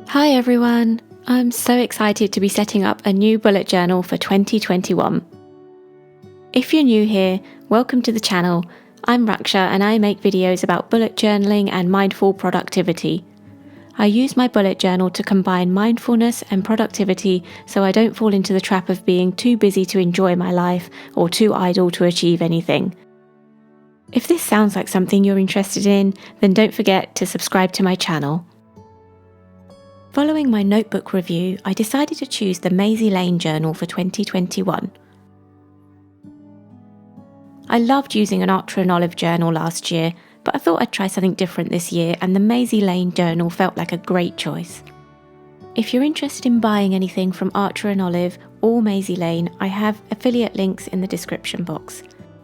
Hi everyone! I'm so excited to be setting up a new bullet journal for 2021. If you're new here, welcome to the channel. I'm Raksha and I make videos about bullet journaling and mindful productivity. I use my bullet journal to combine mindfulness and productivity so I don't fall into the trap of being too busy to enjoy my life or too idle to achieve anything. If this sounds like something you're interested in, then don't forget to subscribe to my channel. Following my notebook review, I decided to choose the Maisie Lane journal for 2021. I loved using an Archer and Olive journal last year, but I thought I'd try something different this year, and the Maisie Lane journal felt like a great choice. If you're interested in buying anything from Archer and Olive or Maisie Lane, I have affiliate links in the description box.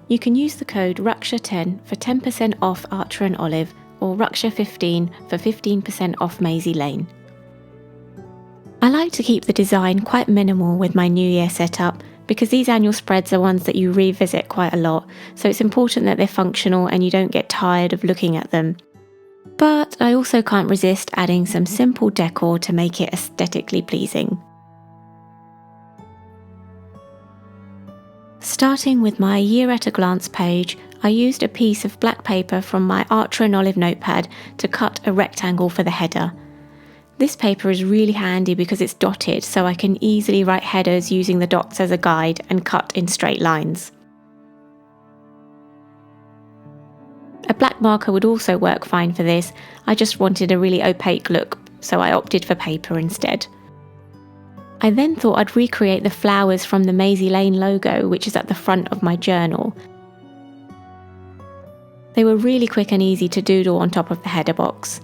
You can use the code Raksha10 for 10% off Archer and Olive or Raksha15 for 15% off Maisie Lane. I like to keep the design quite minimal with my New Year setup because these annual spreads are ones that you revisit quite a lot, so it's important that they're functional and you don't get tired of looking at them. But I also can't resist adding some simple decor to make it aesthetically pleasing. Starting with my year at a glance page, I used a piece of black paper from my Archer and Olive notepad to cut a rectangle for the header. This paper is really handy because it's dotted, so I can easily write headers using the dots as a guide and cut in straight lines. A black marker would also work fine for this. I just wanted a really opaque look, so I opted for paper instead. I then thought I'd recreate the flowers from the Maisie Lane logo, which is at the front of my journal. They were really quick and easy to doodle on top of the header box.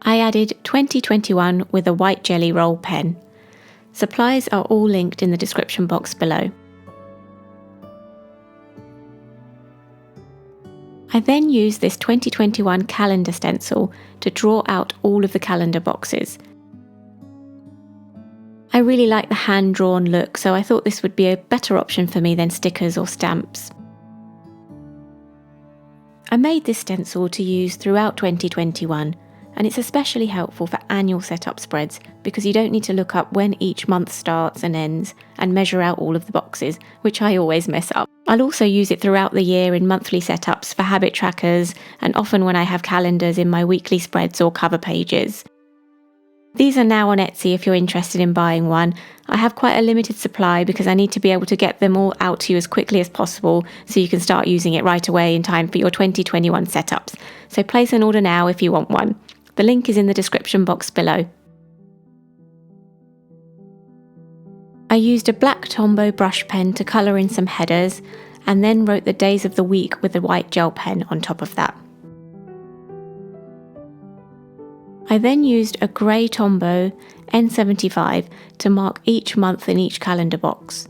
I added 2021 with a white jelly roll pen. Supplies are all linked in the description box below. I then used this 2021 calendar stencil to draw out all of the calendar boxes. I really like the hand-drawn look, so I thought this would be a better option for me than stickers or stamps. I made this stencil to use throughout 2021. And it's especially helpful for annual setup spreads because you don't need to look up when each month starts and ends and measure out all of the boxes, which I always mess up. I'll also use it throughout the year in monthly setups for habit trackers and often when I have calendars in my weekly spreads or cover pages. These are now on Etsy if you're interested in buying one. I have quite a limited supply because I need to be able to get them all out to you as quickly as possible so you can start using it right away in time for your 2021 setups. So place an order now if you want one. The link is in the description box below. I used a black Tombow brush pen to colour in some headers and then wrote the days of the week with a white gel pen on top of that. I then used a grey Tombow N75 to mark each month in each calendar box.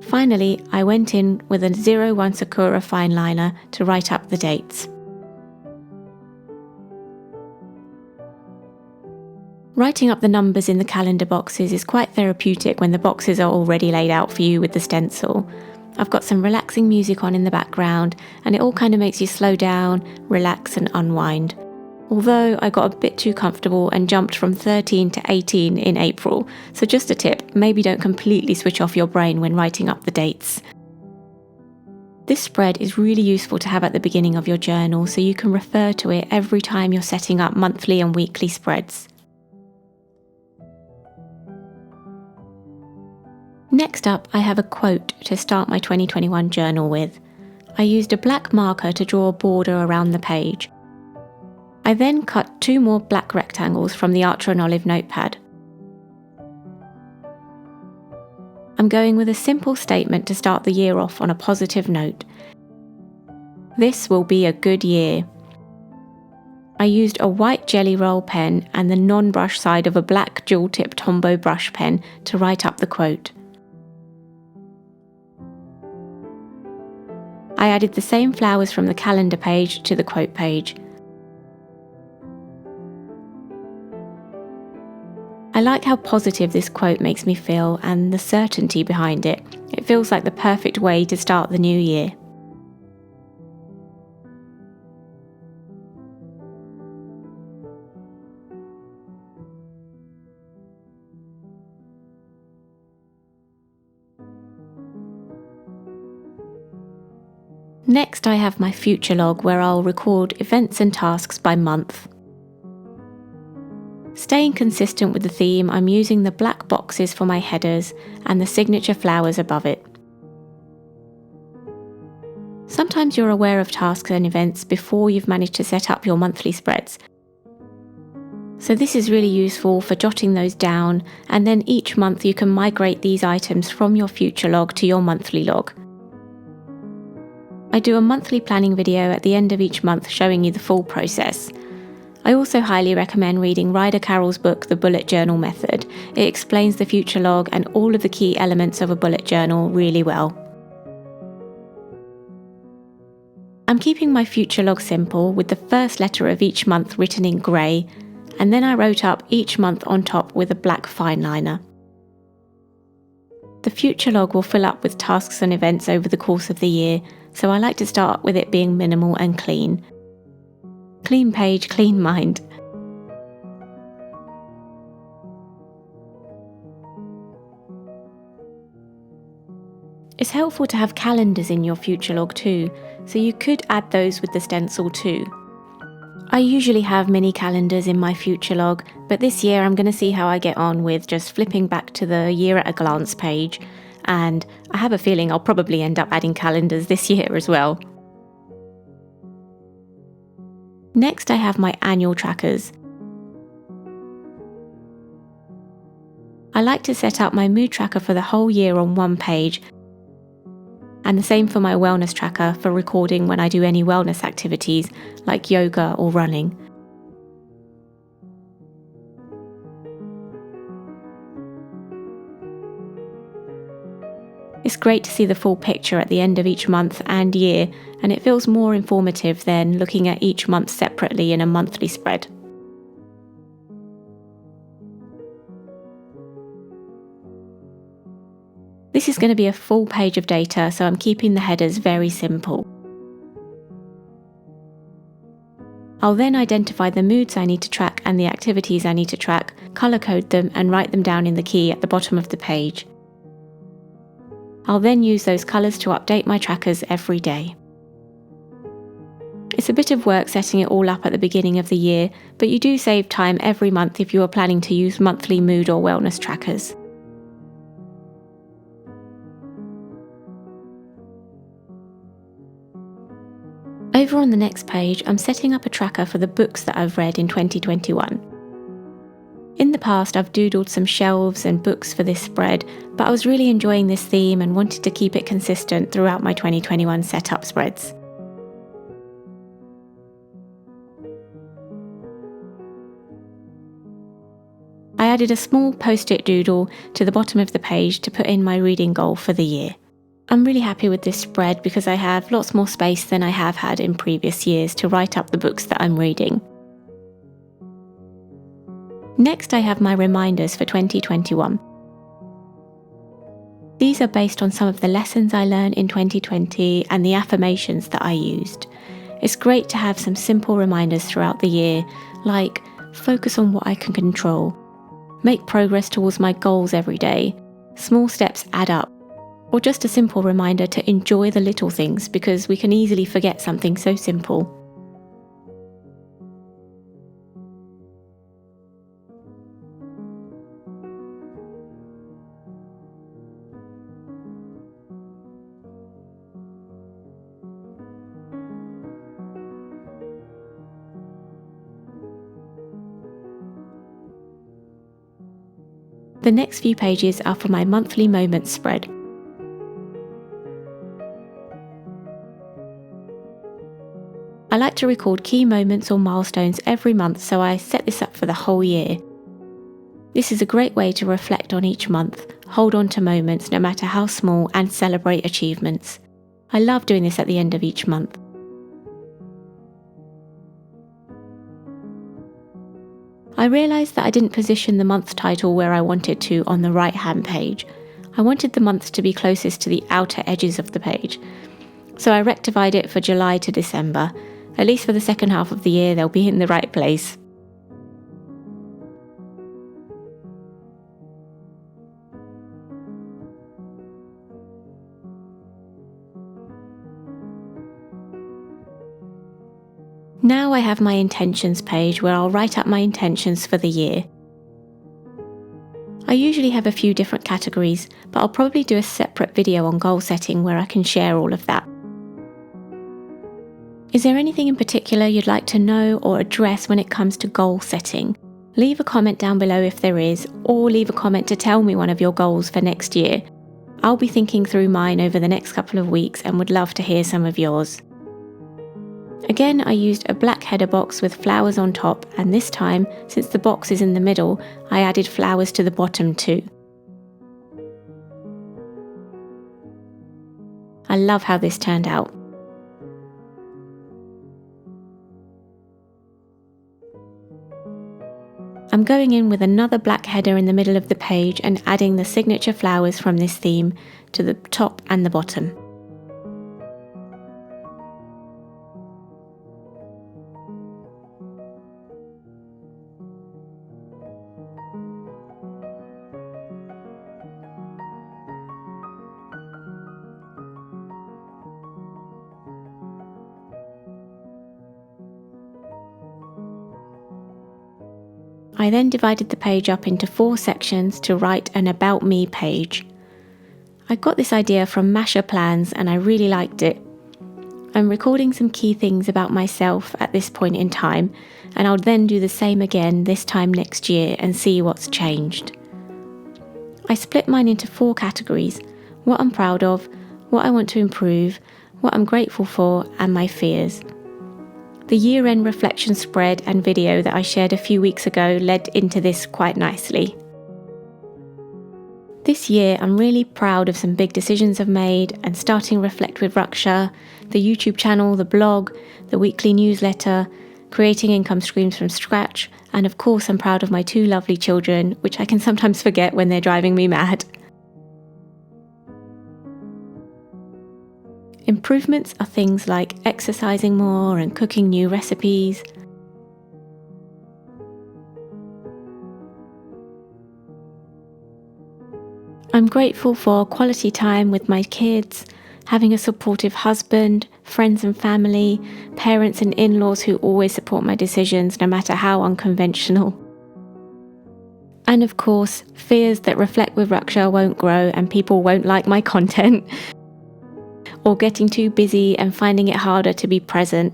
Finally, I went in with a 01 Sakura fine liner to write up the dates. Writing up the numbers in the calendar boxes is quite therapeutic when the boxes are already laid out for you with the stencil. I've got some relaxing music on in the background and it all kind of makes you slow down, relax and unwind. Although I got a bit too comfortable and jumped from 13 to 18 in April, so just a tip, maybe don't completely switch off your brain when writing up the dates. This spread is really useful to have at the beginning of your journal so you can refer to it every time you're setting up monthly and weekly spreads. Next up, I have a quote to start my 2021 journal with. I used a black marker to draw a border around the page. I then cut 2 more black rectangles from the Archer and Olive notepad. I'm going with a simple statement to start the year off on a positive note. This will be a good year. I used a white jelly roll pen and the non-brush side of a black dual-tip Tombow brush pen to write up the quote. I added the same flowers from the calendar page to the quote page. I like how positive this quote makes me feel and the certainty behind it. It feels like the perfect way to start the new year. Next, I have my future log where I'll record events and tasks by month. Staying consistent with the theme, I'm using the black boxes for my headers and the signature flowers above it. Sometimes you're aware of tasks and events before you've managed to set up your monthly spreads. So this is really useful for jotting those down, and then each month you can migrate these items from your future log to your monthly log. I do a monthly planning video at the end of each month showing you the full process. I also highly recommend reading Ryder Carroll's book, The Bullet Journal Method. It explains the future log and all of the key elements of a bullet journal really well. I'm keeping my future log simple with the first letter of each month written in grey, and then I wrote up each month on top with a black fine liner. The future log will fill up with tasks and events over the course of the year, so I like to start with it being minimal and clean. Clean page, clean mind. It's helpful to have calendars in your future log too, so you could add those with the stencil too. I usually have mini calendars in my future log, but this year I'm going to see how I get on with just flipping back to the year at a glance page, and I have a feeling I'll probably end up adding calendars this year as well. Next, I have my annual trackers. I like to set up my mood tracker for the whole year on one page, and the same for my wellness tracker for recording when I do any wellness activities like yoga or running. It's great to see the full picture at the end of each month and year, and it feels more informative than looking at each month separately in a monthly spread. This is going to be a full page of data, so I'm keeping the headers very simple. I'll then identify the moods I need to track and the activities I need to track, colour code them and write them down in the key at the bottom of the page. I'll then use those colours to update my trackers every day. It's a bit of work setting it all up at the beginning of the year, but you do save time every month if you are planning to use monthly mood or wellness trackers. Over on the next page, I'm setting up a tracker for the books that I've read in 2021. In the past, I've doodled some shelves and books for this spread, but I was really enjoying this theme and wanted to keep it consistent throughout my 2021 setup spreads. I added a small post-it doodle to the bottom of the page to put in my reading goal for the year. I'm really happy with this spread because I have lots more space than I have had in previous years to write up the books that I'm reading. Next, I have my reminders for 2021. These are based on some of the lessons I learned in 2020 and the affirmations that I used. It's great to have some simple reminders throughout the year, like focus on what I can control, make progress towards my goals every day, small steps add up, or just a simple reminder to enjoy the little things because we can easily forget something so simple. The next few pages are for my monthly moments spread. I like to record key moments or milestones every month, so I set this up for the whole year. This is a great way to reflect on each month, hold on to moments no matter how small, and celebrate achievements. I love doing this at the end of each month. I realised that I didn't position the month title where I wanted to on the right-hand page. I wanted the months to be closest to the outer edges of the page. So I rectified it for July to December. At least for the second half of the year, they'll be in the right place. Now I have my intentions page where I'll write up my intentions for the year. I usually have a few different categories, but I'll probably do a separate video on goal setting where I can share all of that. Is there anything in particular you'd like to know or address when it comes to goal setting? Leave a comment down below if there is, or leave a comment to tell me one of your goals for next year. I'll be thinking through mine over the next couple of weeks and would love to hear some of yours. Again, I used a black header box with flowers on top, and this time, since the box is in the middle, I added flowers to the bottom too. I love how this turned out. I'm going in with another black header in the middle of the page and adding the signature flowers from this theme to the top and the bottom. I then divided the page up into 4 sections to write an About Me page. I got this idea from Masha Plans and I really liked it. I'm recording some key things about myself at this point in time, and I'll then do the same again this time next year and see what's changed. I split mine into 4 categories: what I'm proud of, what I want to improve, what I'm grateful for, and my fears. The year-end reflection spread and video that I shared a few weeks ago led into this quite nicely. This year I'm really proud of some big decisions I've made, and starting Reflect with Raksha, the YouTube channel, the blog, the weekly newsletter, creating income streams from scratch, and of course I'm proud of my 2 lovely children, which I can sometimes forget when they're driving me mad. Improvements are things like exercising more and cooking new recipes. I'm grateful for quality time with my kids, having a supportive husband, friends and family, parents and in-laws who always support my decisions no matter how unconventional. And of course, fears that Reflect with Raksha won't grow and people won't like my content. Or getting too busy and finding it harder to be present.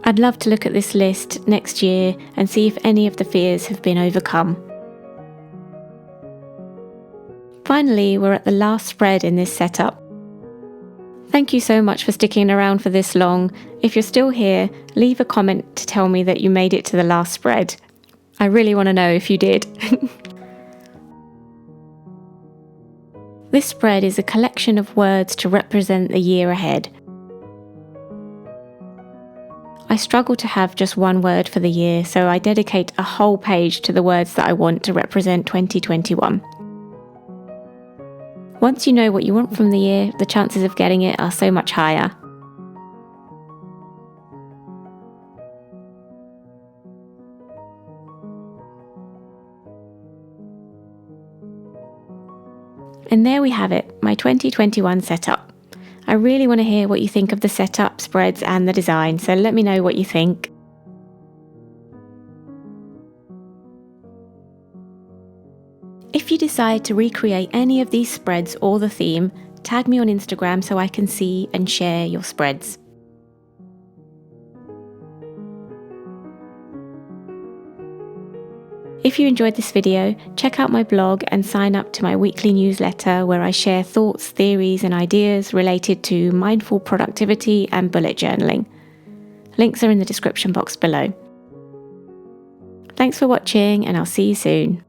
I'd love to look at this list next year and see if any of the fears have been overcome. Finally, we're at the last spread in this setup. Thank you so much for sticking around for this long. If you're still here, leave a comment to tell me that you made it to the last spread. I really want to know if you did. This spread is a collection of words to represent the year ahead. I struggle to have just one word for the year, so I dedicate a whole page to the words that I want to represent 2021. Once you know what you want from the year, the chances of getting it are so much higher. And there we have it, my 2021 setup. I really want to hear what you think of the setup, spreads and the design, so let me know what you think. If you decide to recreate any of these spreads or the theme, tag me on Instagram so I can see and share your spreads. If you enjoyed this video, check out my blog and sign up to my weekly newsletter where I share thoughts, theories and ideas related to mindful productivity and bullet journaling. Links are in the description box below. Thanks for watching and I'll see you soon.